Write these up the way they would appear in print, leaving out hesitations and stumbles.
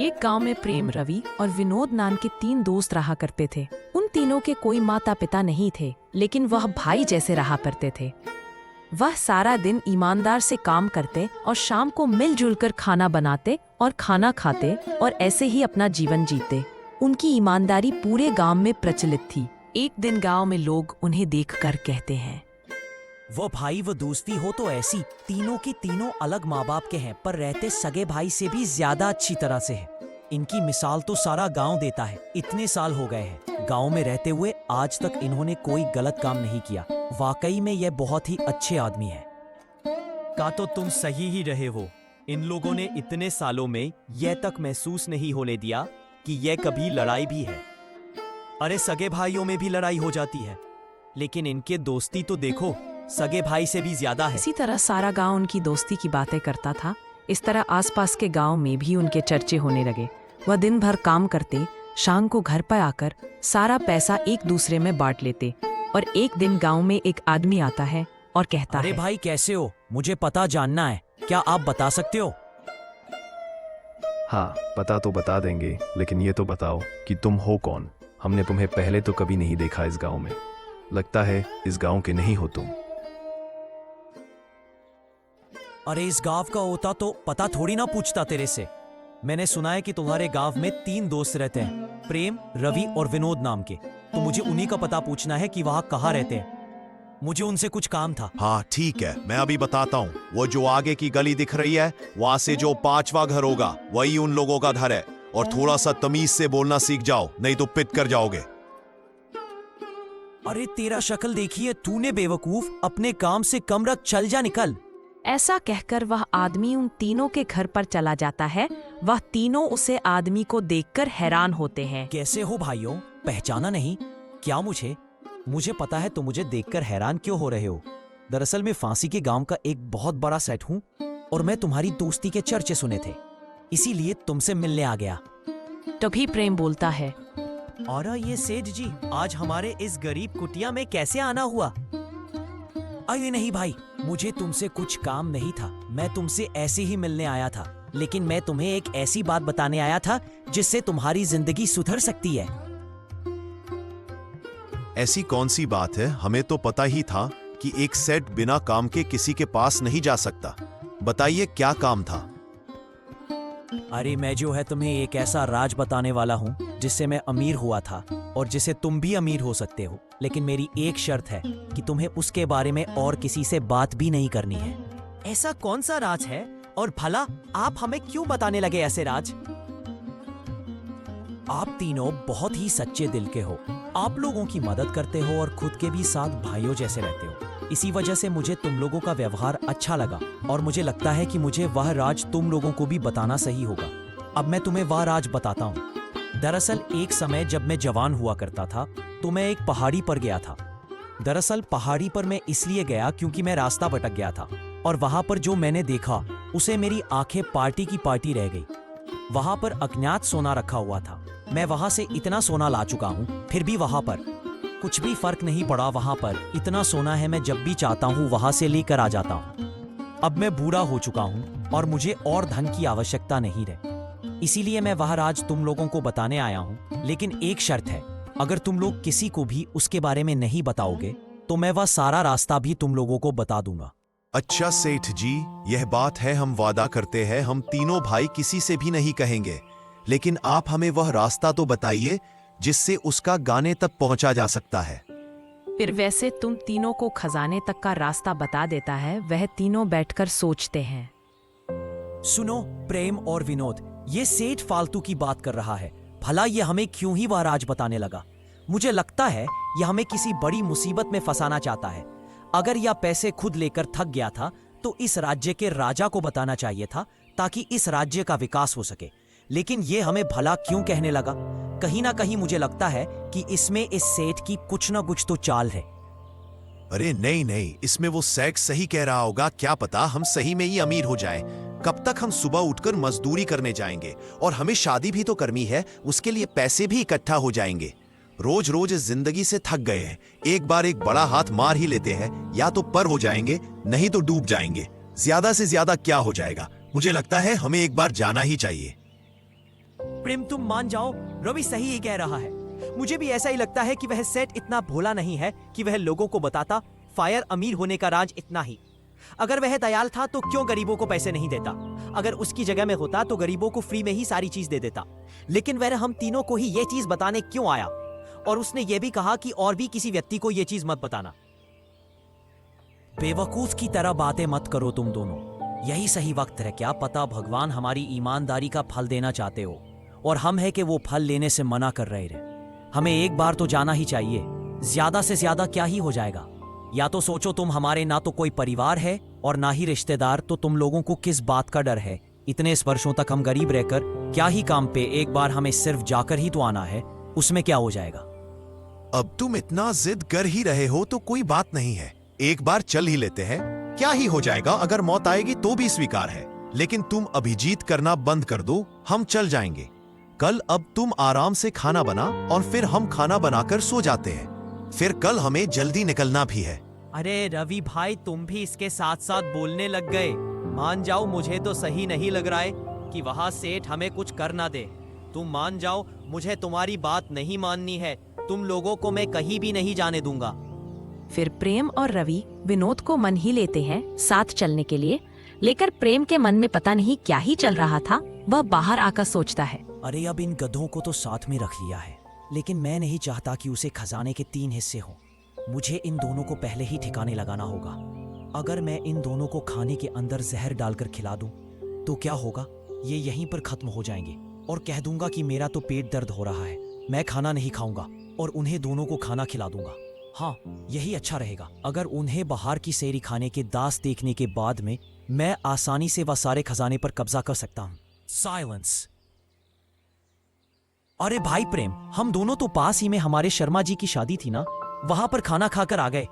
एक गांव में प्रेम, रवि और विनोद नाम के 3 दोस्त रहा करते थे। उन तीनों के कोई माता पिता नहीं थे, लेकिन वह भाई जैसे रहा करते थे। वह सारा दिन ईमानदार से काम करते और शाम को मिलजुल कर खाना बनाते और खाना खाते और ऐसे ही अपना जीवन जीते। उनकी ईमानदारी पूरे गांव में प्रचलित थी। एक दिन गांव में लोग उन्हें देखकर कहते हैं, वो भाई वो दोस्ती हो तो ऐसी, तीनों की तीनों अलग माँ बाप के हैं पर रहते सगे भाई से भी ज्यादा अच्छी तरह से है। इनकी मिसाल तो सारा गांव देता है। इतने साल हो गए हैं गांव में रहते हुए, आज तक इन्होंने कोई गलत काम नहीं किया। वाकई में ये बहुत ही अच्छे आदमी है। का तो तुम सही ही रहे हो। इन लोगों ने इतने सालों में यह तक महसूस नहीं होने दिया कि यह कभी लड़ाई भी है। अरे सगे भाइयों में भी लड़ाई हो जाती है, लेकिन इनके दोस्ती तो देखो, सगे भाई से भी ज्यादा है। इसी तरह सारा गांव उनकी दोस्ती की बातें करता था। इस तरह आसपास के गांव में भी उनके चर्चे होने लगे। वह दिन भर काम करते, शाम को घर पर आकर सारा पैसा एक दूसरे में बांट लेते। और एक दिन गांव में एक आदमी आता है और कहता अरे है, भाई कैसे हो, मुझे पता जानना है, क्या आप बता सकते हो? हाँ, पता तो बता देंगे, लेकिन ये तो बताओ कि तुम हो कौन। हमने तुम्हें पहले तो कभी नहीं देखा इस गांव में। लगता है इस गांव के नहीं हो तुम। अरे इस गांव का होता तो पता थोड़ी ना पूछता तेरे से। मैंने सुना है कि तुम्हारे गांव में 3 दोस्त रहते हैं, प्रेम, रवि और विनोद नाम के। तो मुझे उन्हीं का पता पूछना है कि वहां कहाँ रहते हैं। मुझे उनसे कुछ काम था। हाँ ठीक है, मैं अभी बताता हूँ। वो जो आगे की गली दिख रही है, वहाँ से जो 5वां घर होगा, वही उन लोगों का घर है। और थोड़ा सा तमीज से बोलना सीख जाओ, नहीं तो पिट कर जाओगे। अरे तेरा शक्ल देखिए, तूने बेवकूफ, अपने काम से कम रख, चल जा निकल। ऐसा कहकर वह आदमी उन तीनों के घर पर चला जाता है। वह तीनों उसे आदमी को देखकर हैरान होते हैं। कैसे हो भाइयों, पहचाना नहीं क्या मुझे पता है तुम मुझे देखकर हैरान क्यों हो रहे हो। दरअसल मैं फांसी के गांव का एक बहुत बड़ा सेठ हूँ और मैं तुम्हारी दोस्ती के चर्चे सुने थे, इसीलिए तुमसे मिलने आ गया। तभी प्रेम बोलता है, और ये सेठ जी, आज हमारे इस गरीब कुटिया में कैसे आना हुआ? अरे नहीं भाई, मुझे तुमसे कुछ काम नहीं था। मैं तुमसे ऐसे ही मिलने आया था, लेकिन मैं तुम्हें एक ऐसी बात बताने आया था जिससे तुम्हारी जिंदगी सुधर सकती है। ऐसी कौन सी बात है? हमें तो पता ही था कि एक सेठ बिना काम के किसी के पास नहीं जा सकता। बताइए क्या काम था? अरे मैं जो है तुम्हें एक ऐसा राज बताने वाला हूँ जिससे मैं अमीर हुआ था और जिससे तुम भी अमीर हो सकते हो। लेकिन मेरी एक शर्त है कि तुम्हें उसके बारे में और किसी से बात भी नहीं करनी है। ऐसा कौन सा राज है, और भला आप हमें क्यों बताने लगे ऐसे राज? आप तीनों बहुत ही सच्चे दिल के हो। आप लोगों की मदद करते हो और खुद के भी साथ भाइयों जैसे रहते हो। इसी वजह से मुझे तुम लोगों का व्यवहार अच्छा लगा और मुझे लगता है कि मुझे वह राज तुम लोगों को भी बताना सही होगा। अब मैं तुम्हें वह राज बताता हूँ। दरअसल एक समय जब मैं जवान हुआ करता था तो मैं एक पहाड़ी पर गया था। दरअसल पहाड़ी पर मैं इसलिए गया क्योंकि मैं रास्ता भटक गया था और वहां पर जो मैंने देखा उसे मेरी आंखें पार्टी की पार्टी रह गई। वहां पर अज्ञात सोना रखा हुआ था। मैं वहां से इतना सोना ला चुका हूँ, फिर भी वहां पर कुछ भी फर्क नहीं पड़ा। वहां पर इतना सोना है, मैं जब भी चाहता हूँ वहां से लेकर आ जाता हूँ। अब मैं बूढ़ा हो चुका हूँ और मुझे और धन की आवश्यकता नहीं रही, इसीलिए मैं वह राज तुम लोगों को बताने आया हूँ। लेकिन एक शर्त है, अगर तुम लोग किसी को भी उसके बारे में नहीं बताओगे तो मैं वह सारा रास्ता भी तुम लोगों को बता दूंगा। अच्छा सेठ जी, यह बात है, हम वादा करते हैं हम तीनों भाई किसी से भी नहीं कहेंगे। लेकिन आप हमें वह रास्ता तो बताइए जिससे उसका गाने तक पहुंचा जा सकता है। फिर वैसे तुम तीनों को खजाने तक का रास्ता बता देता है। वह तीनों बैठकर सोचते हैं। सुनो प्रेम और विनोद, ये सेठ फालतू की बात कर रहा है। भला ये हमें क्यों ही वह राज बताने लगा? मुझे लगता है यह हमें किसी बड़ी मुसीबत में फंसाना चाहता है। अगर यह पैसे खुद लेकर थक गया था तो इस राज्य के राजा को बताना चाहिए था ताकि इस राज्य का विकास हो सके। लेकिन ये हमें भला क्यों कहने लगा? कहीं ना कहीं मुझे लगता है कि इसमें इस सेठ की कुछ ना कुछ तो चाल है। अरे नहीं नहीं, इसमें वो सेठ सही कह रहा होगा। क्या पता हम सही में ही अमीर हो जाएं। कब तक हम सुबह उठकर मजदूरी करने जाएंगे, और हमें शादी भी तो करनी है, उसके लिए पैसे भी इकट्ठा हो जाएंगे। रोज रोज इस जिंदगी से थक गए हैं, एक बार एक बड़ा हाथ मार ही लेते हैं, या तो पर हो जाएंगे नहीं तो डूब जाएंगे। ज्यादा से ज्यादा क्या हो जाएगा? मुझे लगता है हमें एक बार जाना ही चाहिए। प्रेम तुम मान जाओ, रवि सही ही कह रहा है। मुझे भी ऐसा ही लगता है कि वह सेठ इतना भोला नहीं है कि वह लोगों को बताता फायर अमीर होने का राज इतना ही। अगर वह दयाल था तो क्यों गरीबों को पैसे नहीं देता? अगर उसकी जगह में होता तो गरीबों को फ्री में ही सारी चीज दे देता। लेकिन वह हम तीनों को ही यह चीज बताने क्यों आया? और उसने यह भी कहा कि और भी किसी व्यक्ति को यह चीज मत बताना। बेवकूफ की तरह बातें मत करो तुम दोनों। यही सही वक्त है, क्या पता भगवान हमारी ईमानदारी का फल देना चाहते हो और हम है कि वो फल लेने से मना कर रहे थे। हमें एक बार तो जाना ही चाहिए, ज्यादा से ज्यादा क्या ही हो जाएगा। या तो सोचो, तुम हमारे ना तो कोई परिवार है और ना ही रिश्तेदार, तो तुम लोगों को किस बात का डर है? इतने वर्षों तक हम गरीब रहकर क्या ही काम पे, एक बार हमें सिर्फ जाकर ही तो आना है, उसमें क्या हो जाएगा? अब तुम इतना जिद कर ही रहे हो तो कोई बात नहीं है, एक बार चल ही लेते हैं। क्या ही हो जाएगा, अगर मौत आएगी तो भी स्वीकार है। लेकिन तुम अभिजीत करना बंद कर दो, हम चल जाएंगे कल। अब तुम आराम से खाना बना और फिर हम खाना बनाकर सो जाते हैं। फिर कल हमें जल्दी निकलना भी है। अरे रवि भाई, तुम भी इसके साथ साथ बोलने लग गए। मान जाओ, मुझे तो सही नहीं लग रहा है कि वहां सेठ हमें कुछ कर ना दे। तुम मान जाओ, मुझे तुम्हारी बात नहीं माननी है। तुम लोगों को मैं कहीं भी नहीं जाने दूंगा। फिर प्रेम और रवि विनोद को मन ही लेते हैं साथ चलने के लिए। लेकर प्रेम के मन में पता नहीं क्या ही चल रहा था। वह बाहर आकर सोचता है, अरे अब इन गधों को तो साथ में रख लिया है, लेकिन मैं नहीं चाहता कि उसे खजाने के 3 हिस्से हों। मुझे इन दोनों को पहले ही ठिकाने लगाना होगा। अगर मैं इन दोनों को खाने के अंदर जहर डालकर खिला दूं, तो क्या होगा? ये यहीं पर खत्म हो जाएंगे और कह दूंगा कि मेरा तो पेट दर्द हो रहा है, मैं खाना नहीं खाऊंगा और उन्हें दोनों को खाना खिला दूंगा। हाँ, यही अच्छा रहेगा। अगर उन्हें बाहर की सेरी खाने के दास देखने के बाद में मैं आसानी से वह सारे खजाने पर कब्जा कर सकता हूं। साइलेंस। अरे भाई प्रेम, हम दोनों तो पास ही में हमारे शर्मा जी की शादी थी ना, वहां पर खाना खाकर आ गए।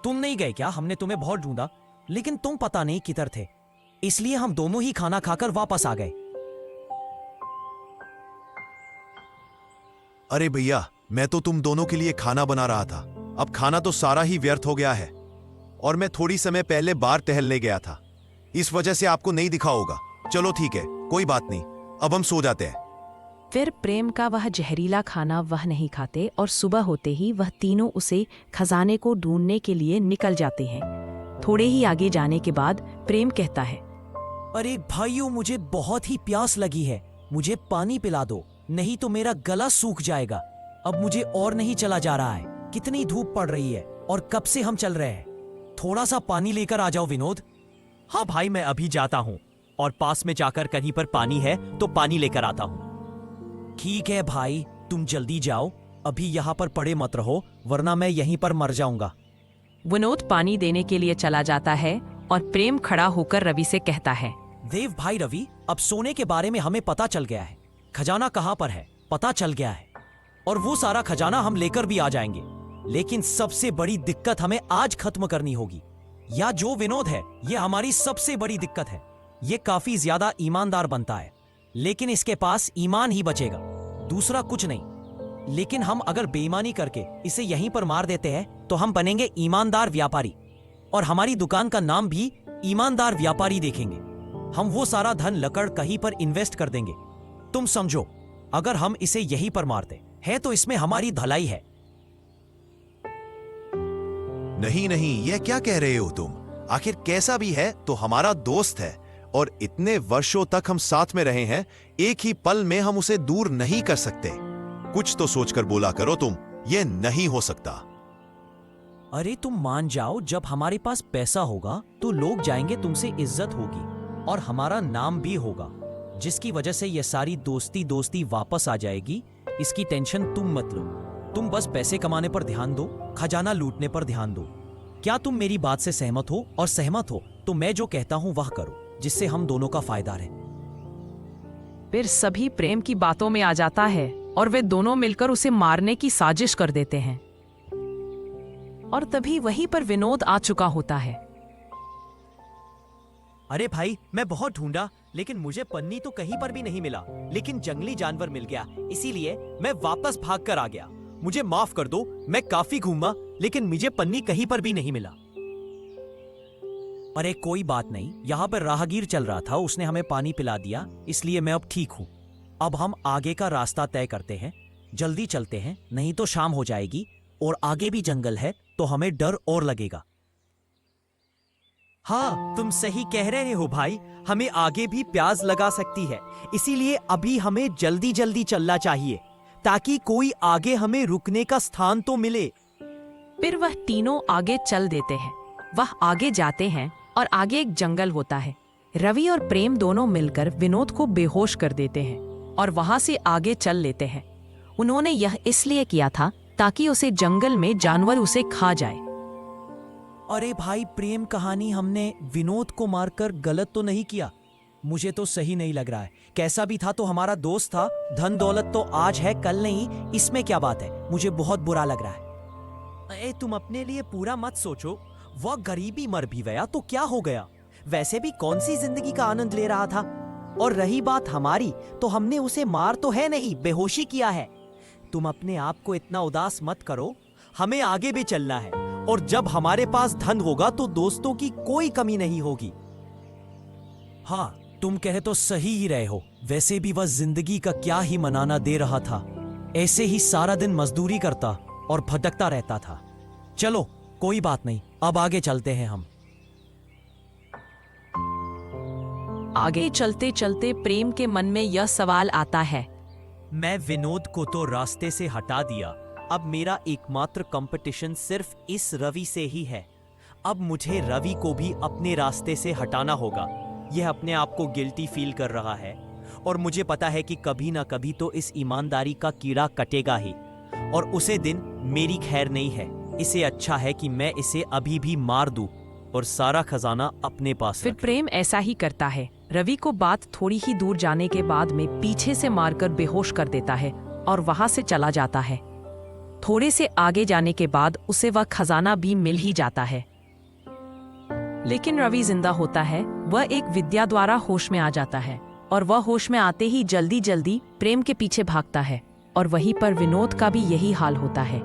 तुम नहीं गए क्या? हमने तुम्हें बहुत ढूंढा, लेकिन तुम पता नहीं किधर थे, इसलिए हम दोनों ही खाना खाकर वापस आ गए। अरे भैया, मैं तो तुम दोनों के लिए खाना बना रहा था। अब खाना तो सारा ही व्यर्थ हो गया है और मैं थोड़ी समय पहले बाहर टहलने गया था, इस वजह से आपको नहीं दिखा होगा। चलो ठीक है, कोई बात नहीं, अब हम सो जाते हैं। फिर प्रेम का वह जहरीला खाना वह नहीं खाते और सुबह होते ही वह तीनों उसे खजाने को ढूंढने के लिए निकल जाते हैं। थोड़े ही आगे जाने के बाद प्रेम कहता है, अरे भाइयों, मुझे बहुत ही प्यास लगी है, मुझे पानी पिला दो, नहीं तो मेरा गला सूख जाएगा। अब मुझे और नहीं चला जा रहा है, कितनी धूप पड़ रही है और कब से हम चल रहे हैं। थोड़ा सा पानी लेकर आ जाओ विनोद। हाँ भाई, मैं अभी जाता हूँ और पास में जाकर कहीं पर पानी है तो पानी लेकर आता हूँ। ठीक है भाई, तुम जल्दी जाओ, अभी यहाँ पर पड़े मत रहो, वरना मैं यहीं पर मर जाऊंगा। विनोद पानी देने के लिए चला जाता है और प्रेम खड़ा होकर रवि से कहता है, देव भाई रवि, अब सोने के बारे में हमें पता चल गया है। खजाना कहाँ पर है पता चल गया है और वो सारा खजाना हम लेकर भी आ जाएंगे। लेकिन सबसे बड़ी दिक्कत हमें आज खत्म करनी होगी। या जो विनोद है, ये हमारी सबसे बड़ी दिक्कत है। ये काफी ज्यादा ईमानदार बनता है, लेकिन इसके पास ईमान ही बचेगा, दूसरा कुछ नहीं। लेकिन हम अगर बेईमानी करके इसे यहीं पर मार देते हैं तो हम बनेंगे ईमानदार व्यापारी और हमारी दुकान का नाम भी ईमानदार व्यापारी देखेंगे। हम वो सारा धन लकड़ कहीं पर इन्वेस्ट कर देंगे। तुम समझो, अगर हम इसे यहीं पर मारते हैं तो इसमें हमारी भलाई है। नहीं नहीं, यह क्या कह रहे हो तुम? आखिर कैसा भी है तो हमारा दोस्त है और इतने वर्षों तक हम साथ में रहे हैं, एक ही पल में हम उसे दूर नहीं कर सकते। कुछ तो सोचकर बोला करो तुम, यह नहीं हो सकता। अरे तुम मान जाओ, जब हमारे पास पैसा होगा तो लोग जाएंगे, तुमसे इज्जत होगी और हमारा नाम भी होगा, जिसकी वजह से यह सारी दोस्ती दोस्ती वापस आ जाएगी। इसकी टेंशन तुम मत लो। तुम बस पैसे कमाने पर ध्यान दो, खजाना लूटने पर ध्यान दो। क्या तुम मेरी बात से सहमत हो? और सहमत हो तो मैं जो कहता हूं वह करो, जिससे हम दोनों का फायदा रहे। फिर सभी प्रेम की बातों में आ जाता है और वे दोनों मिलकर उसे मारने की साजिश कर देते हैं। और तभी वहीं पर विनोद आ चुका होता है। अरे भाई, मैं बहुत ढूंढा, लेकिन मुझे पन्नी तो कहीं पर भी नहीं मिला, लेकिन जंगली जानवर मिल गया, इसीलिए मैं वापस भाग कर आ गया। मुझे माफ कर दो, मैं काफी घूमा, लेकिन मुझे पन्नी कहीं पर भी नहीं मिला। अरे कोई बात नहीं, यहाँ पर राहगीर चल रहा था, उसने हमें पानी पिला दिया, इसलिए मैं अब ठीक हूँ। अब हम आगे का रास्ता तय करते हैं। जल्दी चलते हैं, नहीं तो शाम हो जाएगी और आगे भी जंगल है तो हमें डर और लगेगा। हाँ, तुम सही कह रहे हो भाई। हमें आगे भी प्यास लगा सकती है, इसीलिए अभी हमें जल्दी जल्दी चलना चाहिए ताकि कोई आगे हमें रुकने का स्थान तो मिले। फिर वह तीनों आगे चल देते हैं। वह आगे जाते हैं और आगे एक जंगल होता है। रवि और प्रेम दोनों मिलकर विनोद को बेहोश कर देते हैं और वहां से आगे चल लेते हैं। उन्होंने यह इसलिए किया था ताकि उसे जंगल में जानवर उसे खा जाए। अरे भाई, प्रेम कहानी हमने विनोद को मारकर गलत तो नहीं किया? मुझे तो सही नहीं लग रहा है। कैसा भी था तो हमारा दोस्त था। धन दौलत तो आज है कल नहीं, इसमें क्या बात है? मुझे बहुत बुरा लग रहा है। तुम अपने लिए पूरा मत सोचो। वह गरीबी मर भी गया तो क्या हो गया? वैसे भी कौन सी जिंदगी का आनंद ले रहा था। और रही बात हमारी, तो हमने उसे मार तो है नहीं, बेहोशी किया है। तुम अपने आप को इतना उदास मत करो। हमें आगे भी चलना है और जब हमारे पास धन होगा तो दोस्तों की कोई कमी नहीं होगी। हाँ, तुम कहे तो सही ही रहे हो। वैसे भी वह जिंदगी का क्या ही मनाना दे रहा था। ऐसे ही सारा दिन मजदूरी करता और भटकता रहता था। चलो कोई बात नहीं, अब आगे चलते हैं हम। आगे चलते चलते प्रेम के मन में यह सवाल आता है, मैं विनोद को तो रास्ते से हटा दिया। अब मेरा एकमात्र कंपटीशन सिर्फ इस रवि से ही है। अब मुझे रवि को भी अपने रास्ते से हटाना होगा। यह अपने आप को गिल्टी फील कर रहा है और मुझे पता है कि कभी ना कभी तो इस ईमानदारी का कीड़ा कटेगा ही और उसे दिन मेरी खैर नहीं है। इसे अच्छा है कि मैं इसे अभी भी मार दूं और सारा खजाना अपने पास फिर रख। प्रेम ऐसा ही करता है। रवि को बात थोड़ी ही दूर जाने के बाद में पीछे से मारकर बेहोश कर देता है और वहां से चला जाता है। थोड़े से आगे जाने के बाद उसे वह खजाना भी मिल ही जाता है। लेकिन रवि जिंदा होता है। वह एक विद्या द्वारा होश में आ जाता है और वह होश में आते ही जल्दी जल्दी प्रेम के पीछे भागता है और वहीं पर विनोद का भी यही हाल होता है।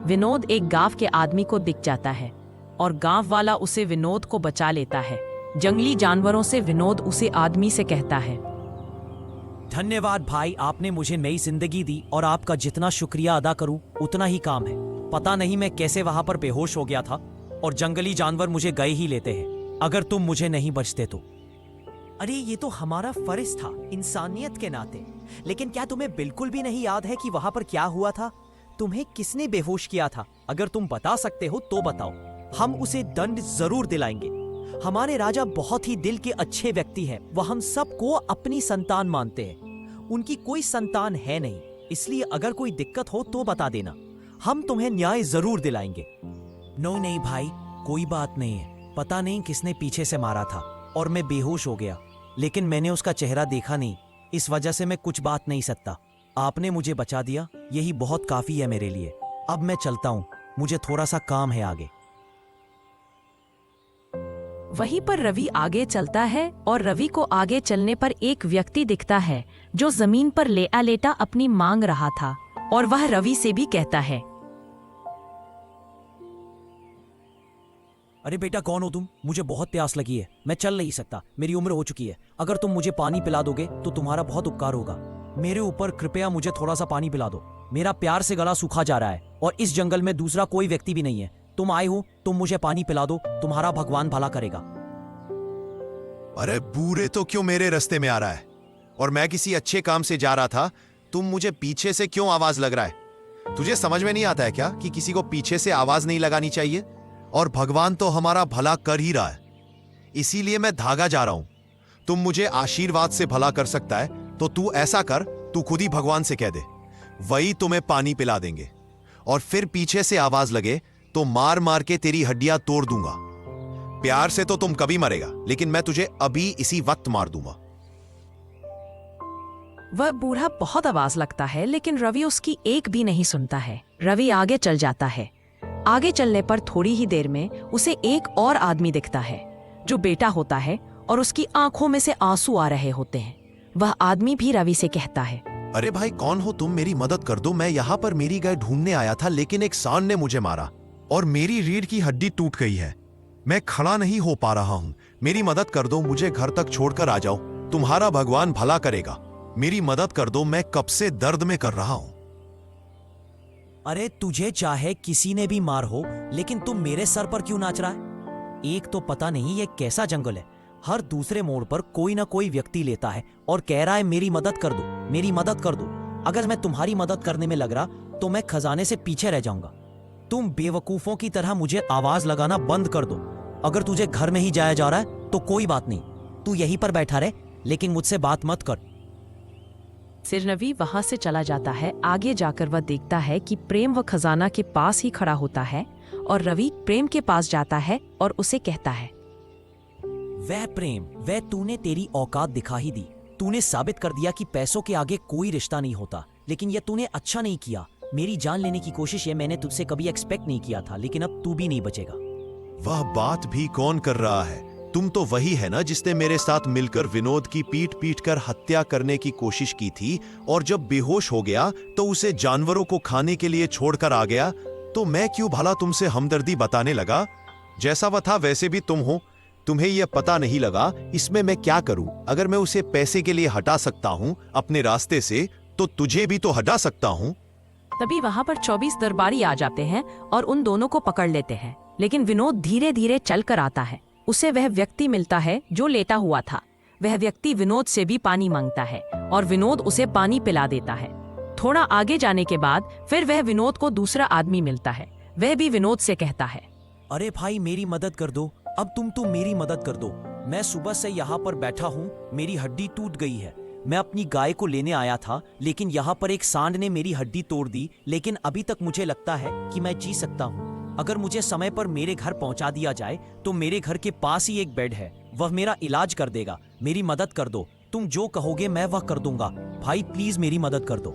विनोद एक गांव के आदमी को दिख जाता है और गांव वाला उसे विनोद को बचा लेता है। जंगली जानवरों से विनोद उसे आदमी से कहता है, धन्यवाद भाई, आपने मुझे नई जिंदगी दी और आपका जितना शुक्रिया अदा करूं उतना ही काम है। पता नहीं मैं कैसे वहां पर बेहोश हो गया था और जंगली जानवर मुझे गए ही लेते हैं अगर तुम मुझे नहीं बचते तो। अरे ये तो हमारा फर्ज था इंसानियत के नाते। लेकिन क्या तुम्हें बिल्कुल भी नहीं याद है कि वहां पर क्या हुआ था? तुम्हें किसने बेहोश किया था? अगर तुम बता सकते हो तो बताओ, हम उसे दंड जरूर दिलाएंगे। हमारे राजा बहुत ही दिल के अच्छे व्यक्ति हैं। वह हम सबको अपनी संतान मानते हैं। उनकी कोई संतान है नहीं, इसलिए अगर कोई दिक्कत हो तो बता देना, हम तुम्हें न्याय जरूर दिलाएंगे। नहीं भाई, कोई बात नहीं है। पता नहीं किसने पीछे से मारा था और मैं बेहोश हो गया, लेकिन मैंने उसका चेहरा देखा नहीं, इस वजह से मैं कुछ बात नहीं सकता। आपने मुझे बचा दिया, यही बहुत काफी है मेरे लिए। अब मैं चलता हूँ, मुझे थोड़ा सा काम है आगे। वहीं पर रवि आगे चलता है और रवि को आगे चलने पर एक व्यक्ति दिखता है जो जमीन पर लेटा लेटा अपनी मांग रहा था और वह रवि से भी कहता है, अरे बेटा, कौन हो तुम? मुझे बहुत प्यास लगी है, मैं चल नहीं सकता, मेरी उम्र हो चुकी है। अगर तुम मुझे पानी पिला दोगे तो तुम्हारा बहुत उपकार होगा। मेरे ऊपर कृपया मुझे थोड़ा सा पानी पिला दो। मेरा प्यार से गला सूखा जा रहा है और इस जंगल में दूसरा कोई व्यक्ति भी नहीं है। तुम आए हो, तुम मुझे पानी पिला दो, तुम्हारा भगवान भला करेगा। अरे बूढ़े तो क्यों मेरे रास्ते में आ रहा है? और मैं किसी अच्छे काम से जा रहा था, तुम मुझे पीछे से क्यों आवाज लग रहा है? तुझे समझ में नहीं आता है क्या कि किसी को पीछे से आवाज नहीं लगानी चाहिए? और भगवान तो हमारा भला कर ही रहा है, इसीलिए मैं धागा जा रहा हूं। तुम मुझे आशीर्वाद से भला कर सकता है तो तू ऐसा कर, तू खुद ही भगवान से कह दे, वही तुम्हें पानी पिला देंगे। और फिर पीछे से आवाज लगे तो मार मार के तेरी हड्डियां तोड़ दूंगा। प्यार से तो तुम कभी मरेगा, लेकिन मैं तुझे अभी इसी वक्त मार दूंगा। वह बूढ़ा बहुत आवाज लगता है लेकिन रवि उसकी एक भी नहीं सुनता है। रवि आगे चल जाता है। आगे चलने पर थोड़ी ही देर में उसे एक और आदमी दिखता है जो बेटा होता है और उसकी आंखों में से आंसू आ रहे होते हैं। वह आदमी भी रवि से कहता है, अरे भाई, कौन हो तुम? मेरी मदद कर दो। मैं यहाँ पर मेरी गाय ढूंढने आया था, लेकिन एक सांड ने मुझे मारा और मेरी रीढ़ की हड्डी टूट गई है। मैं खड़ा नहीं हो पा रहा हूँ। मेरी मदद कर दो, मुझे घर तक छोड़कर आ जाओ। तुम्हारा भगवान भला करेगा। मेरी मदद कर दो, मैं कब से दर्द में कर रहा हूं। अरे तुझे चाहे किसी ने भी मार हो, लेकिन तुम मेरे सर पर क्यों नाच रहा है? एक तो पता नहीं ये कैसा जंगल है, हर दूसरे मोड़ पर कोई ना कोई व्यक्ति लेता है और कह रहा है मेरी मदद कर दो, मेरी मदद कर दो। अगर मैं तुम्हारी मदद करने में लग रहा तो मैं खजाने से पीछे रह जाऊंगा। तुम बेवकूफों की तरह मुझे आवाज लगाना बंद कर दो। अगर तुझे घर में ही जाया जा रहा है तो कोई बात नहीं, तू यहीं पर बैठा रहे, लेकिन मुझसे बात मत कर। सिरनवी वहां से चला जाता है। आगे जाकर वह देखता है कि प्रेम व खजाना के पास ही खड़ा होता है और रवि प्रेम के पास जाता है और उसे कहता है, वह प्रेम, वह तूने तेरी औकात दिखा ही दी। तूने साबित कर दिया कि पैसों के आगे कोई रिश्ता नहीं होता, लेकिन यह तूने अच्छा नहीं किया। मेरी जान लेने की कोशिश ये मैंने तुझसे कभी एक्सपेक्ट नहीं किया था, लेकिन अब तू भी नहीं बचेगा। वह बात भी कौन कर रहा है? तुम तो वही है ना जिसने मेरे साथ मिलकर विनोद की पीट पीट कर हत्या करने की कोशिश की थी, और जब बेहोश हो गया तो उसे जानवरों को खाने के लिए छोड़कर आ गया। तो मैं क्यों भला तुमसे हमदर्दी बताने लगा? जैसा वह था वैसे भी तुम हो। तुम्हें यह पता नहीं लगा इसमें मैं क्या करूं? अगर मैं उसे पैसे के लिए हटा सकता हूं अपने रास्ते से, तो तुझे भी तो हटा सकता हूं। तभी वहां पर 24 दरबारी आ जाते हैं और उन दोनों को पकड़ लेते हैं। लेकिन विनोद धीरे धीरे चल कर आता है। उसे वह व्यक्ति मिलता है जो लेटा हुआ था। वह व्यक्ति विनोद से भी पानी मांगता है और विनोद उसे पानी पिला देता है। थोड़ा आगे जाने के बाद फिर वह विनोद को दूसरा आदमी मिलता है। वह भी विनोद से कहता है, अरे भाई मेरी मदद कर दो, अब तुम मेरी मदद कर दो। मैं सुबह से यहाँ पर बैठा हूँ, मेरी हड्डी टूट गई है। मैं अपनी गाय को लेने आया था, लेकिन यहाँ पर एक सांड ने मेरी हड्डी तोड़ दी, लेकिन अभी तक मुझे लगता है कि मैं जी सकता हूँ। अगर मुझे समय पर मेरे घर पहुंचा दिया जाए तो मेरे घर के पास ही एक बेड है, वह मेरा इलाज कर देगा। मेरी मदद कर दो, तुम जो कहोगे मैं वह कर दूंगा। भाई प्लीज मेरी मदद कर दो।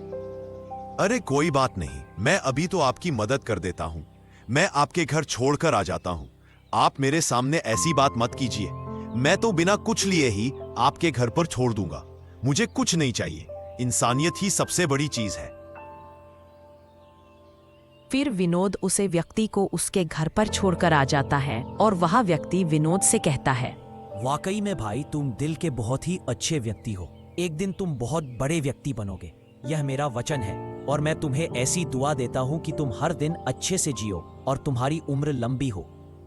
अरे कोई बात नहीं, मैं अभी तो आपकी मदद कर देता हूं। मैं आपके घर छोड़कर आ जाता हूं। आप मेरे सामने ऐसी बात मत कीजिए। मैं तो बिना कुछ लिए ही आपके घर पर छोड़ दूंगा। मुझे कुछ नहीं चाहिए, इंसानियत ही सबसे बड़ी चीज है। फिर विनोद उसे व्यक्ति को उसके घर पर छोड़कर आ जाता है और वह व्यक्ति विनोद से कहता है, वाकई में भाई तुम दिल के बहुत ही अच्छे व्यक्ति हो। एक दिन तुम बहुत बड़े व्यक्ति बनोगे, यह मेरा वचन है। और मैं तुम्हें ऐसी दुआ देता हूँ कि तुम हर दिन अच्छे से जियो और तुम्हारी उम्र लंबी हो।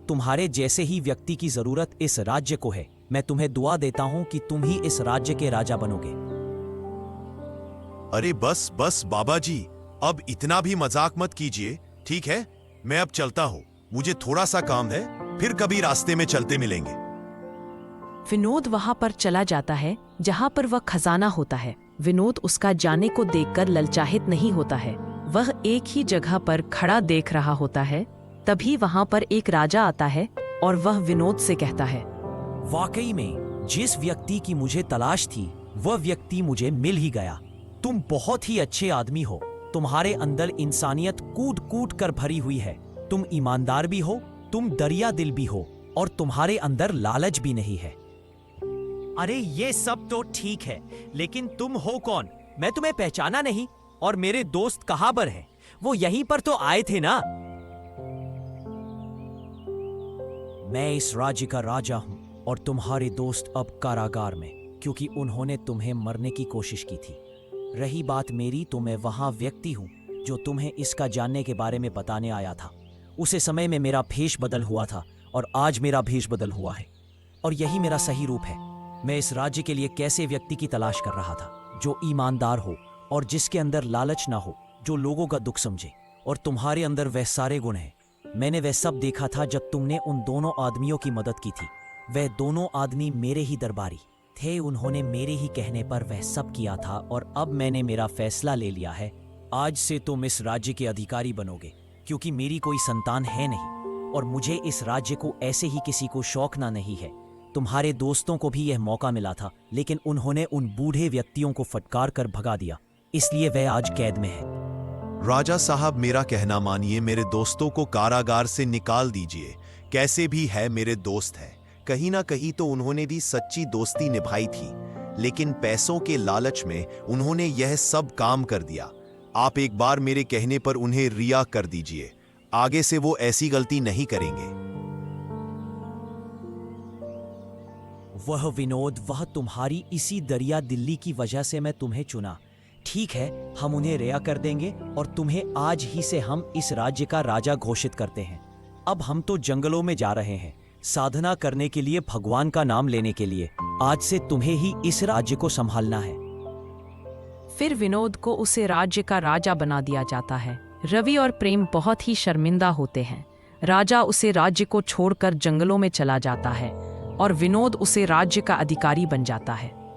तुम्हारे जैसे ही व्यक्ति की जरूरत इस राज्य को है। मैं तुम्हें दुआ देता हूँ कि तुम ही इस राज्य के राजा बनोगे। अरे बस बस बाबा जी, अब इतना भी मजाक मत कीजिए, ठीक है? मैं अब चलता हूँ, मुझे थोड़ा सा काम है, फिर कभी रास्ते में चलते मिलेंगे। विनोद वहां पर चला जाता है जहां पर वह खजाना होता है। विनोद उसका जाने को देखकर ललचाहित नहीं होता है। वह एक ही जगह पर खड़ा देख रहा होता है। तभी वहां पर एक राजा आता है और वह विनोद से कहता है, वाकई में जिस व्यक्ति की मुझे तलाश थी वह व्यक्ति मुझे मिल ही गया। तुम बहुत ही अच्छे आदमी हो। तुम्हारे अंदर इंसानियत कूट कूट कर भरी हुई है। तुम ईमानदार भी हो, तुम दरिया दिल भी हो, और तुम्हारे अंदर लालच भी नहीं है। अरे ये सब तो ठीक है, लेकिन तुम हो कौन? मैं तुम्हें पहचाना नहीं। और मेरे दोस्त कहाँ पर हैं? वो यहीं पर तो आए थे ना। मैं इस राज्य का राजा हूं और तुम्हारे दोस्त अब कारागार में, क्योंकि उन्होंने तुम्हें मरने की कोशिश की थी। रही बात मेरी, तो मैं वहां व्यक्ति हूं जो तुम्हें इसका जानने के बारे में बताने आया था। उसे समय में मेरा भेष बदल हुआ था और आज मेरा भेष बदल हुआ है, और यही मेरा सही रूप है। मैं इस राज्य के लिए कैसे व्यक्ति की तलाश कर रहा था जो ईमानदार हो और जिसके अंदर लालच ना हो, जो लोगों का दुख समझे। और तुम्हारे अंदर वह सारे गुण हैं। मैंने वह सब देखा था जब तुमने उन दोनों आदमियों की मदद की थी। वह दोनों आदमी मेरे ही दरबारी थे। उन्होंने मेरे ही कहने पर वह सब किया था, और अब मैंने मेरा फैसला ले लिया है। आज से तुम इस राज्य के अधिकारी बनोगे, क्योंकि मेरी कोई संतान है नहीं और मुझे इस राज्य को ऐसे ही किसी को शौक ना नहीं है। तुम्हारे दोस्तों को भी यह मौका मिला था, लेकिन उन्होंने उन बूढ़े व्यक्तियों को फटकार कर भगा दिया, इसलिए वह आज कैद में है। राजा साहब, मेरा कहना मानिए, मेरे दोस्तों को कारागार से निकाल दीजिए। कैसे भी है मेरे दोस्त है। कहीं ना कहीं तो उन्होंने भी सच्ची दोस्ती निभाई थी, लेकिन पैसों के लालच में उन्होंने यह सब काम कर दिया। आप एक बार मेरे कहने पर उन्हें रिहा कर दीजिए। आगे से वो ऐसी गलती नहीं करेंगे। वह विनोद, वह तुम्हारी इसी दरिया दिल्ली की वजह से मैं तुम्हें चुना। ठीक है, हम उन्हें रिहा कर देंगे और तुम्हें आज ही से हम इस राज्य का राजा घोषित करते हैं। अब हम तो जंगलों में जा रहे हैं, साधना करने के लिए, भगवान का नाम लेने के लिए। आज से तुम्हें ही इस राज्य को संभालना है। फिर विनोद को उसे राज्य का राजा बना दिया जाता है। रवि और प्रेम बहुत ही शर्मिंदा होते हैं। राजा उसे राज्य को छोड़कर जंगलों में चला जाता है और विनोद उसे राज्य का अधिकारी बन जाता है।